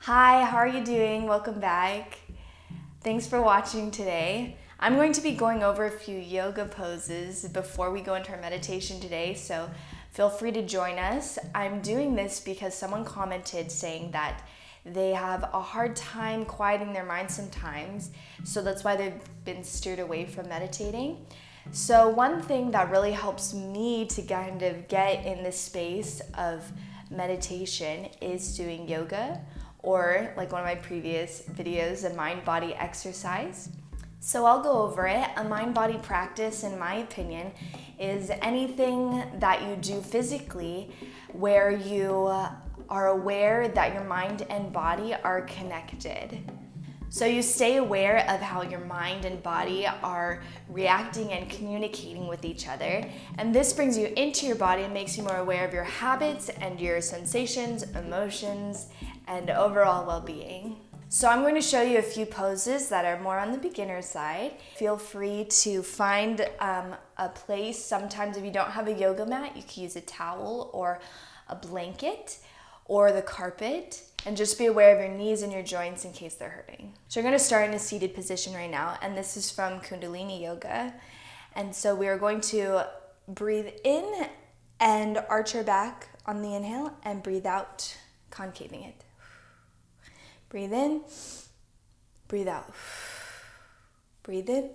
Hi, how are you doing? Welcome back. Thanks for watching today. I'm going to be going over a few yoga poses before we go into our meditation today, so feel free to join us. I'm doing this because someone commented saying that they have a hard time quieting their mind sometimes, so that's why they've been steered away from meditating. So one thing that really helps me to kind of get in this space of meditation is doing yoga, or like one of my previous videos, a mind-body exercise. So I'll go over it. A mind-body practice, in my opinion, is anything that you do physically where you are aware that your mind and body are connected. So you stay aware of how your mind and body are reacting and communicating with each other. And this brings you into your body and makes you more aware of your habits and your sensations, emotions, and overall well-being. So I'm going to show you a few poses that are more on the beginner side. Feel free to find a place. Sometimes if you don't have a yoga mat, you can use a towel or a blanket or the carpet, and just be aware of your knees and your joints in case they're hurting. So you're going to start in a seated position right now, and this is from Kundalini Yoga. And so we are going to breathe in and arch your back on the inhale, and breathe out, concaving it. Breathe in, breathe out. Breathe in,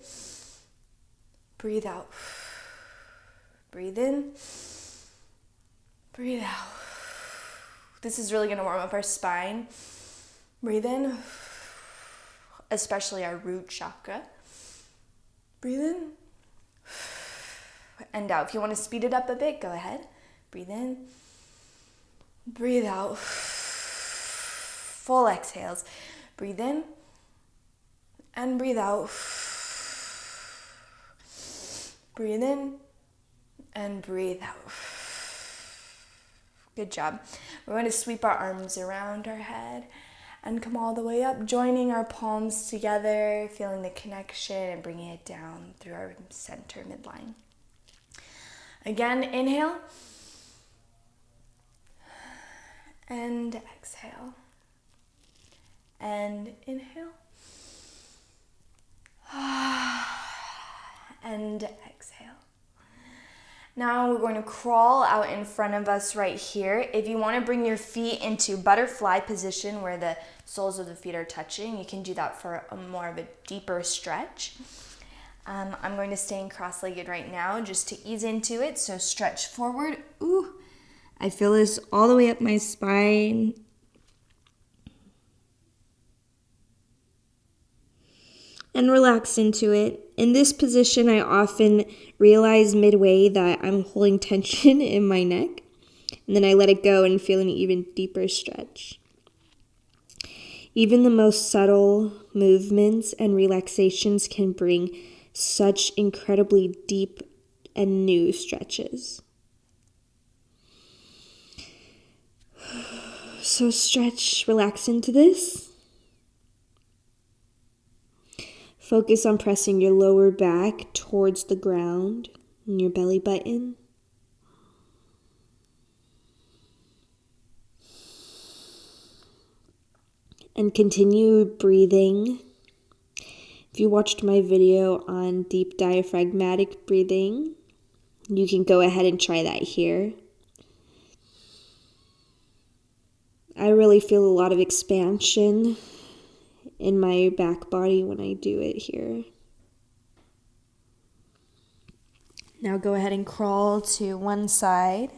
breathe out. Breathe in, breathe out. This is really going to warm up our spine. Breathe in, especially our root chakra. Breathe in and out. If you want to speed it up a bit, go ahead. Breathe in, breathe out. Full exhales. Breathe in and breathe out. Breathe in and breathe out. Good job. We're going to sweep our arms around our head and come all the way up, joining our palms together, feeling the connection and bringing it down through our center midline. Again, inhale and exhale. And inhale and exhale. Now we're going to crawl out in front of us right here. If you want to bring your feet into butterfly position where the soles of the feet are touching, you can do that for more of a deeper stretch. I'm going to stay in cross-legged right now just to ease into it. So stretch forward. Ooh, I feel this all the way up my spine. And relax into it. In this position, I often realize midway that I'm holding tension in my neck, and then I let it go and feel an even deeper stretch. Even the most subtle movements and relaxations can bring such incredibly deep and new stretches. So stretch, relax into this. Focus on pressing your lower back towards the ground and your belly button. And continue breathing. If you watched my video on deep diaphragmatic breathing, you can go ahead and try that here. I really feel a lot of expansion in my back body when I do it here. Now go ahead and crawl to one side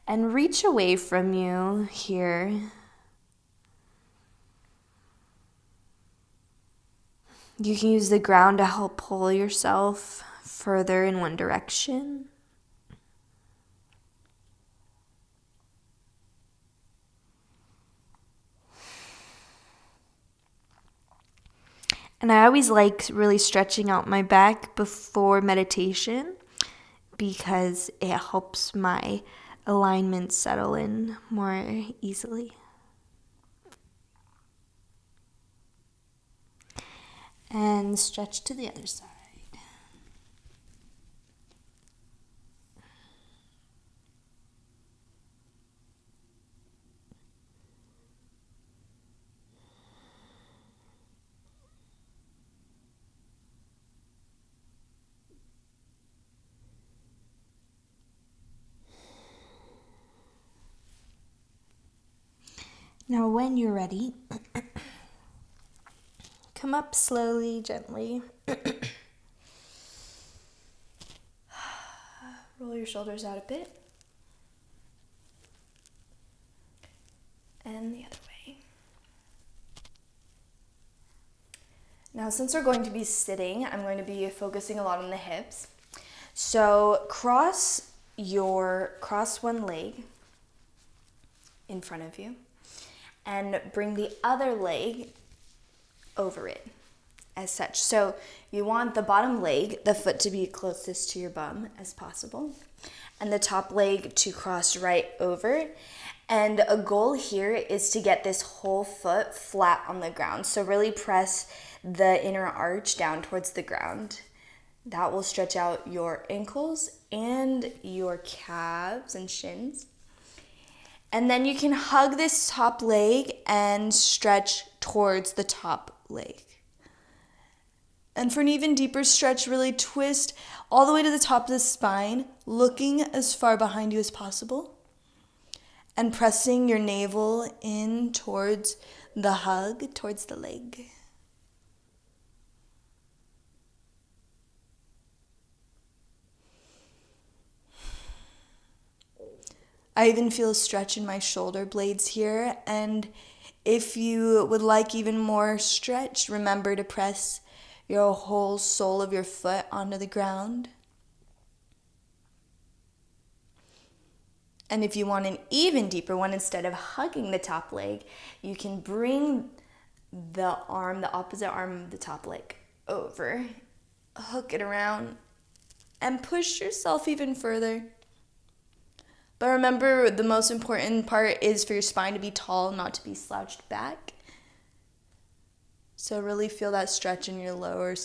and reach away from you here. You can use the ground to help pull yourself further in one direction. And I always like really stretching out my back before meditation because it helps my alignment settle in more easily. And stretch to the other side. Now when you're ready, come up slowly, gently. Roll your shoulders out a bit. And the other way. Now, since we're going to be sitting, I'm going to be focusing a lot on the hips. So cross one leg in front of you and bring the other leg over it as such. So you want the bottom leg, the foot, to be closest to your bum as possible, and the top leg to cross right over. And a goal here is to get this whole foot flat on the ground. So really press the inner arch down towards the ground. That will stretch out your ankles and your calves and shins. And then you can hug this top leg and stretch towards the top leg. And for an even deeper stretch, really twist all the way to the top of the spine, looking as far behind you as possible, and pressing your navel in towards the hug, towards the leg. I even feel a stretch in my shoulder blades here, and if you would like even more stretch, remember to press your whole sole of your foot onto the ground. And if you want an even deeper one, instead of hugging the top leg, you can bring the opposite arm of the top leg over, hook it around, and push yourself even further. But remember, the most important part is for your spine to be tall, not to be slouched back. So really feel that stretch in your lower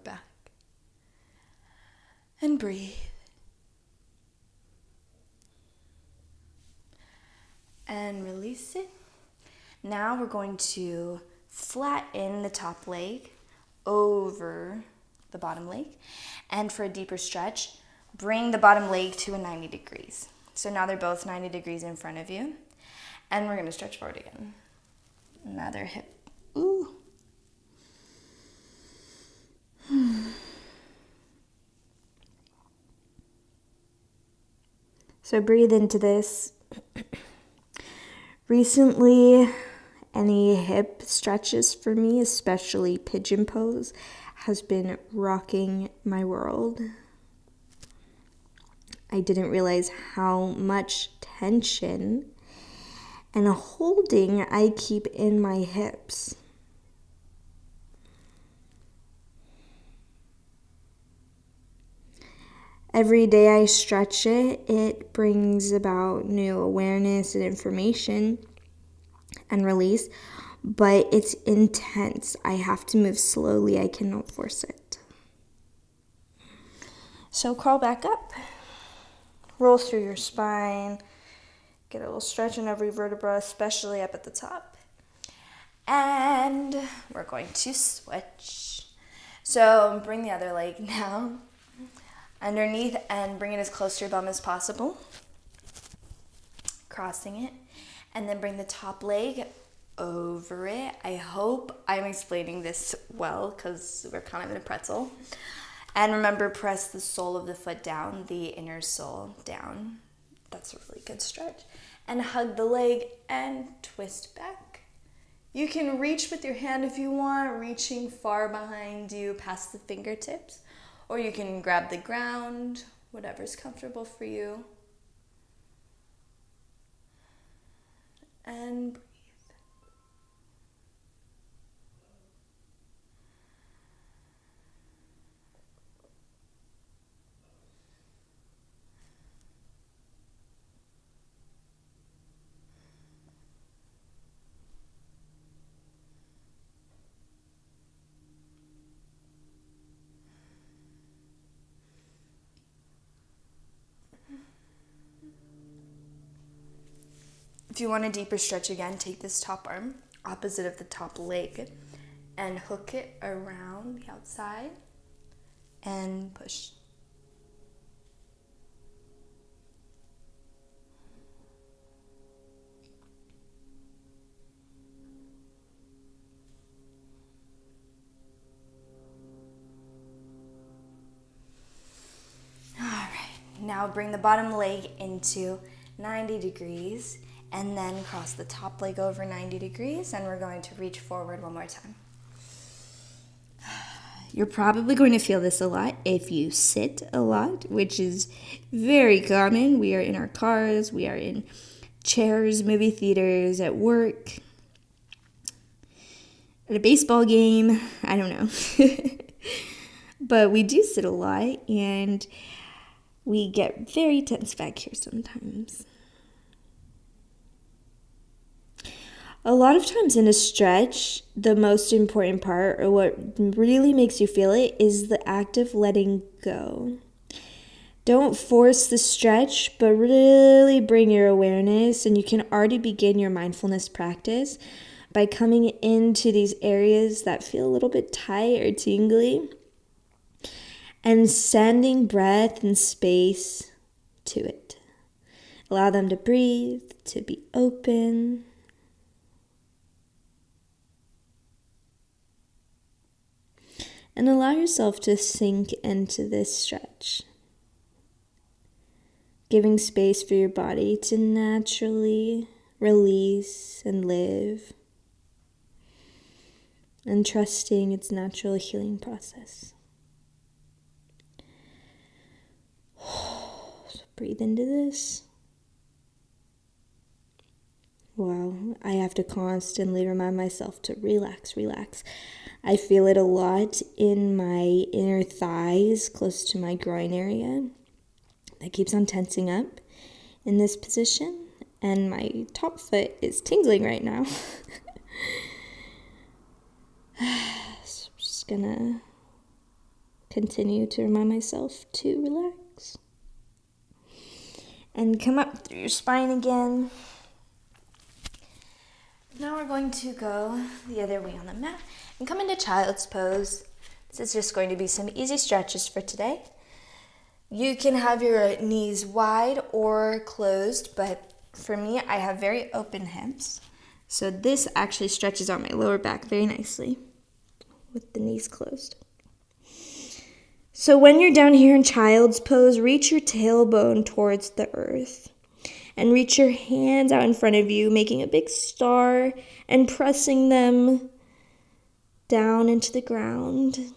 back. And breathe. And release it. Now we're going to flatten the top leg over the bottom leg. And for a deeper stretch, bring the bottom leg to a 90 degrees. So now they're both 90 degrees in front of you. And we're going to stretch forward again. Another hip. Ooh. So breathe into this. Recently, any hip stretches for me, especially pigeon pose, has been rocking my world. I didn't realize how much tension and holding I keep in my hips. Every day I stretch it, it brings about new awareness and information and release, but it's intense. I have to move slowly. I cannot force it. So crawl back up, roll through your spine, get a little stretch in every vertebra, especially up at the top. And we're going to switch. So bring the other leg down underneath and bring it as close to your bum as possible, crossing it, and then bring the top leg over it. I hope I'm explaining this well because we're kind of in a pretzel. And remember, press the sole of the foot down, the inner sole down. That's a really good stretch. And hug the leg and twist back. You can reach with your hand if you want, reaching far behind you past the fingertips. Or you can grab the ground, whatever's comfortable for you. And breathe. If you want a deeper stretch again, take this top arm, opposite of the top leg, and hook it around the outside and push. Now bring the bottom leg into 90 degrees and then cross the top leg over 90 degrees, and we're going to reach forward one more time. You're probably going to feel this a lot if you sit a lot, which is very common. We are in our cars, we are in chairs, movie theaters, at work, at a baseball game, I don't know. But we do sit a lot, and we get very tense back here sometimes. A lot of times in a stretch, the most important part, or what really makes you feel it, is the act of letting go. Don't force the stretch, but really bring your awareness, and you can already begin your mindfulness practice by coming into these areas that feel a little bit tight or tingly, and sending breath and space to it. Allow them to breathe, to be open. And allow yourself to sink into this stretch, giving space for your body to naturally release and live, and trusting its natural healing process. So breathe into this. Wow, I have to constantly remind myself to relax. I feel it a lot in my inner thighs, close to my groin area. That keeps on tensing up in this position, and my top foot is tingling right now. So I'm just gonna continue to remind myself to relax. And come up through your spine again. Now we're going to go the other way on the mat and come into child's pose. This is just going to be some easy stretches for today. You can have your knees wide or closed, but for me, I have very open hips. So this actually stretches out my lower back very nicely with the knees closed. So when you're down here in child's pose, reach your tailbone towards the earth. And reach your hands out in front of you, making a big star and pressing them down into the ground.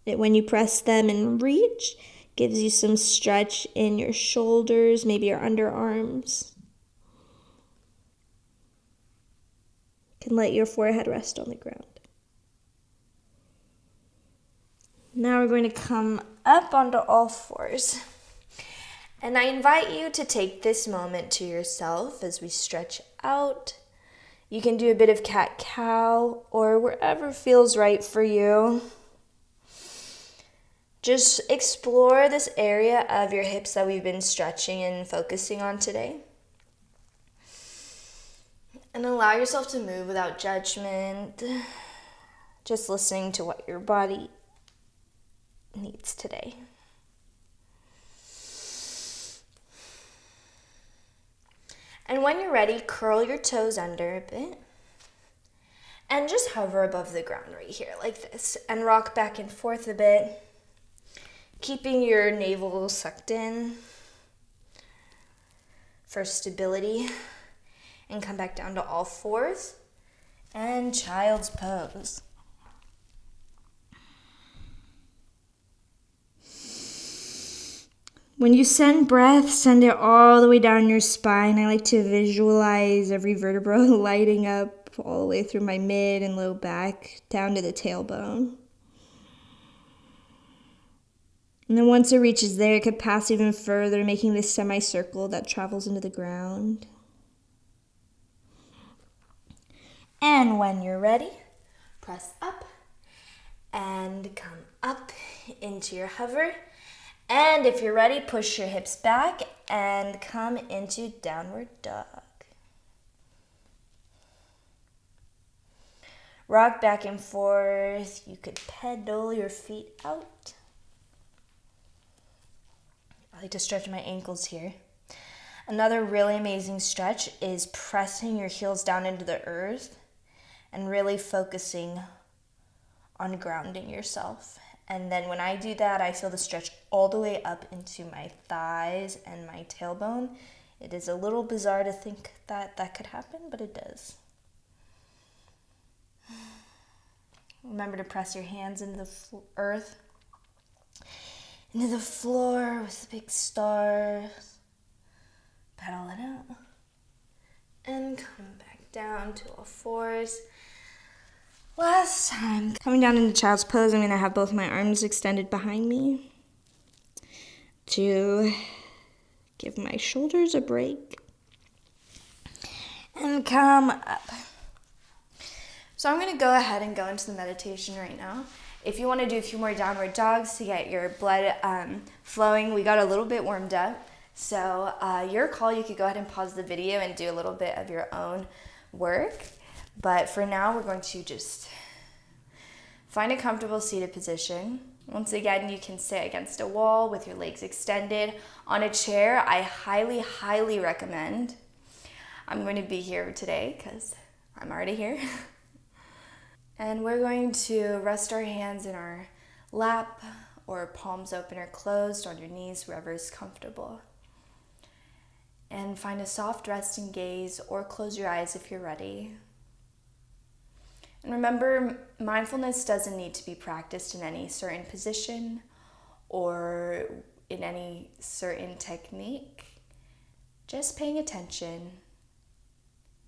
When you press them and reach, gives you some stretch in your shoulders, maybe your underarms. You can let your forehead rest on the ground. Now we're going to come up onto all fours. And I invite you to take this moment to yourself as we stretch out. You can do a bit of cat-cow or wherever feels right for you. Just explore this area of your hips that we've been stretching and focusing on today. And allow yourself to move without judgment. Just listening to what your body needs today. And when you're ready, curl your toes under a bit and just hover above the ground right here like this and rock back and forth a bit, keeping your navel sucked in for stability, and come back down to all fours and child's pose. When you send breath, send it all the way down your spine. I like to visualize every vertebra lighting up all the way through my mid and low back, down to the tailbone. And then once it reaches there, it could pass even further, making this semicircle that travels into the ground. And when you're ready, press up and come up into your hover. And if you're ready, push your hips back and come into downward dog. Rock back and forth. You could pedal your feet out. I like to stretch my ankles here. Another really amazing stretch is pressing your heels down into the earth and really focusing on grounding yourself And then when I do that, I feel the stretch all the way up into my thighs and my tailbone. It is a little bizarre to think that that could happen, but it does. Remember to press your hands into the earth, into the floor with the big stars. Pedal it out. And come back down to all fours. Last time. Coming down into child's pose, I'm going to have both my arms extended behind me to give my shoulders a break. And come up. So I'm going to go ahead and go into the meditation right now. If you want to do a few more downward dogs to get your blood flowing, we got a little bit warmed up. So your call, you could go ahead and pause the video and do a little bit of your own work. But for now, we're going to just find a comfortable seated position. Once again, you can sit against a wall with your legs extended. On a chair, I highly, highly recommend. I'm going to be here today because I'm already here. And we're going to rest our hands in our lap or palms open or closed on your knees, wherever is comfortable. And find a soft resting gaze or close your eyes if you're ready. And remember, mindfulness doesn't need to be practiced in any certain position or in any certain technique. Just paying attention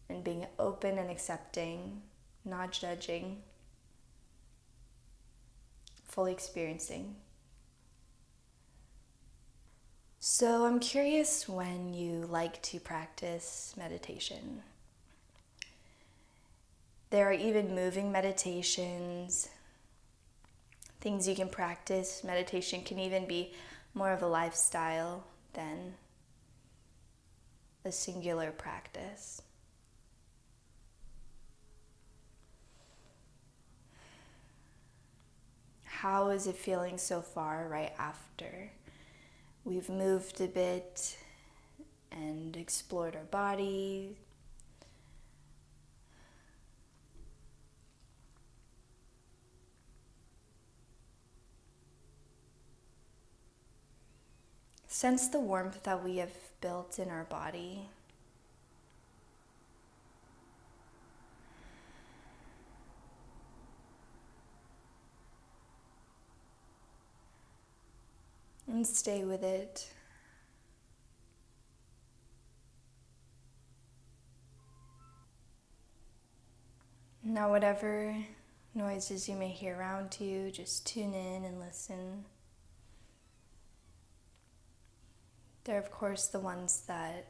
and being open and accepting, not judging, fully experiencing. So I'm curious when you like to practice meditation. There are even moving meditations, things you can practice. Meditation can even be more of a lifestyle than a singular practice. How is it feeling so far right after we've moved a bit and explored our body? Sense the warmth that we have built in our body. And stay with it. Now, whatever noises you may hear around you, just tune in and listen. They're, of course, the ones that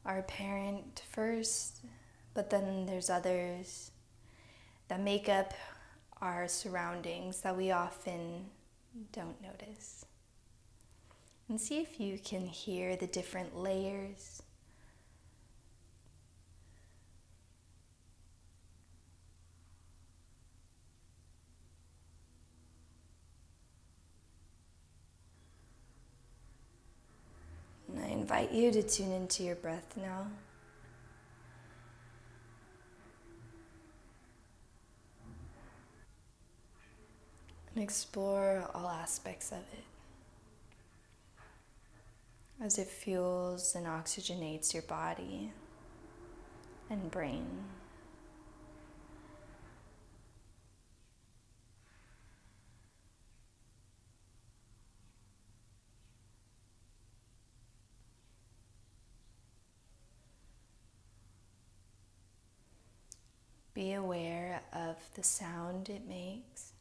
are apparent first, but then there's others that make up our surroundings that we often don't notice. And see if you can hear the different layers. And I invite you to tune into your breath now. And explore all aspects of it as it fuels and oxygenates your body and brain. Be aware of the sound it makes,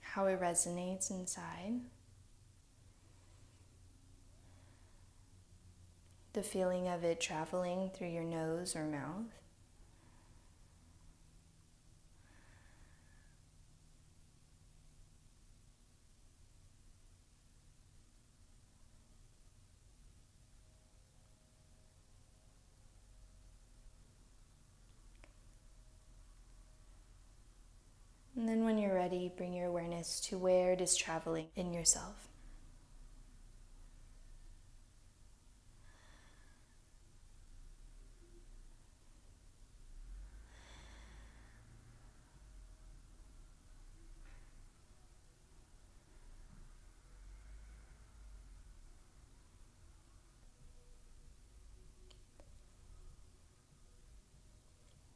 how it resonates inside, the feeling of it traveling through your nose or mouth. And then when you're ready, bring your awareness to where it is traveling in yourself.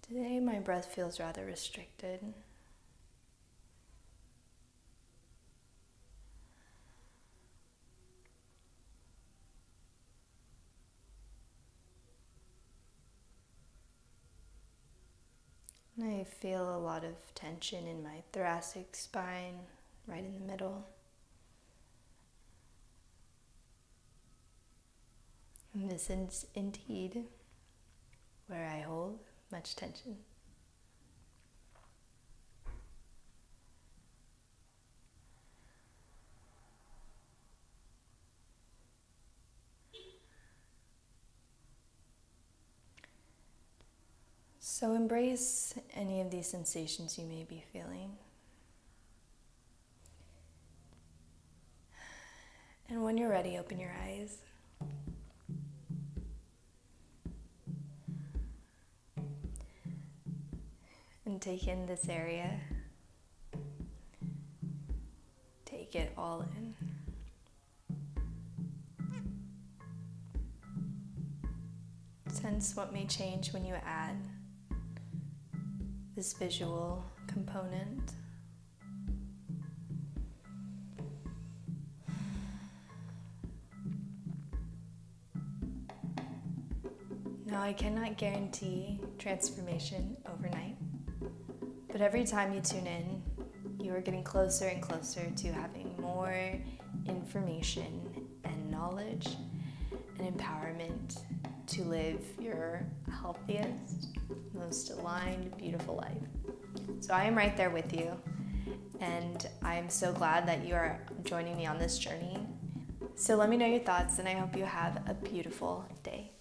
Today my breath feels rather restricted. And I feel a lot of tension in my thoracic spine, right in the middle. And this is indeed where I hold much tension. So embrace any of these sensations you may be feeling. And when you're ready, open your eyes. And take in this area. Take it all in. Sense what may change when you add this visual component. Now, I cannot guarantee transformation overnight, but every time you tune in, you are getting closer and closer to having more information and knowledge and empowerment to live your healthiest, most aligned, beautiful life. So I am right there with you, and I am so glad that you are joining me on this journey. So let me know your thoughts, and I hope you have a beautiful day.